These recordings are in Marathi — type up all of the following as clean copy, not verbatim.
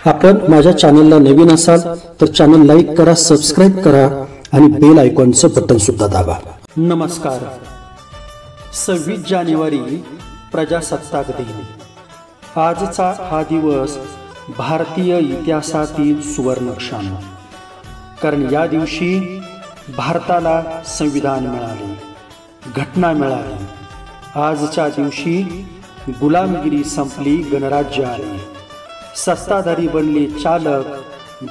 आपण माझ्या चॅनलला नवीन असाल तर चॅनल लाईक करा, सबस्क्राइब करा आणि बेल आयकॉनचं बटन सुद्धा दाबा। नमस्कार। 26 जानेवारी प्रजासत्ताक दिन। आजचा हा दिवस भारतीय इतिहासातील सुवर्णक्षण, कारण या दिवशी भारताला संविधान मिळाले, घटना मिळाली। आजच्या दिवशी गुलामगिरी संपली, गणराज्य आले, सत्ताधारी बनले चालक,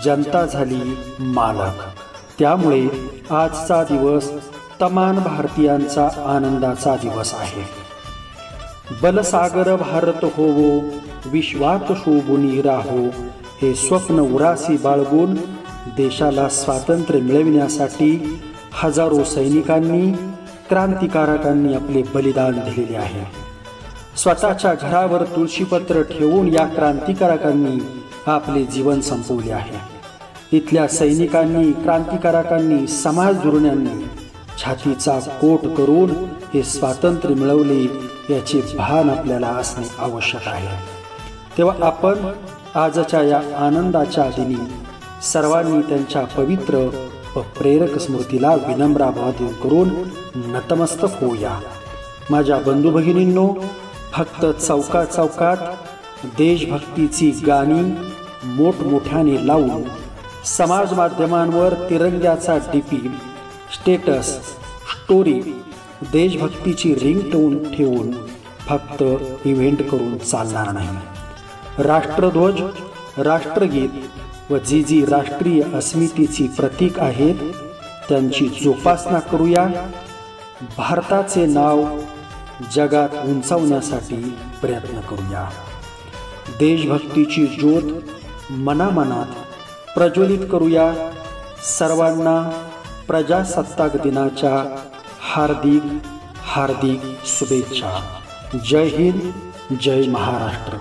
जनता झाली मालक। त्यामुळे आजचा दिवस तमाम भारतीयांचा आनंदाचा दिवस आहे। बलसागर भारत होवो, विश्वात शोभूनी राहो, हे स्वप्न उरासी बाळगून देशाला स्वातंत्र्य मिळविण्यासाठी हजारो सैनिकांनी, क्रांतिकारकांनी आपले बलिदान दिलेले आहे। स्वतःच्या घरावर तुळशीपत्र ठेवून या क्रांतिकारकांनी आपले जीवन संपवले आहे। इथल्या सैनिकांनी, क्रांतिकारकांनी, समाजधुरण्यांनी छातीचा कोट करून हे स्वातंत्र्य मिळवले, याचे भान आपल्याला असणे आवश्यक आहे। तेव्हा आपण आजच्या या आनंदाच्या दिनी सर्वांनी त्यांच्या पवित्र व प्रेरक स्मृतीला विनम्र अभिवादन करून नतमस्तक होऊया। माझ्या बंधू भगिनींनो, फक्त चौका चौकात देशभक्तीची गाणी मोठमोठ्याने लावून, समाज माध्यमांवर तिरंग्याचा डीपी, स्टेटस, स्टोरी, देशभक्तीची रिंगटोन ठेवून फक्त इव्हेंट करून चालणार नाही। राष्ट्रध्वज, राष्ट्रगीत व जी राष्ट्रीय अस्मितेची प्रतीक आहेत त्यांची जोपासना करूया। भारताचे नाव जगात उंचावण्यासाठी प्रयत्न करूया। देशभक्तीची ज्योत मनामनात प्रज्वलित करूया। सर्वांना प्रजासत्ताक दिनाच्या हार्दिक हार्दिक शुभेच्छा। जय हिंद, जय महाराष्ट्र।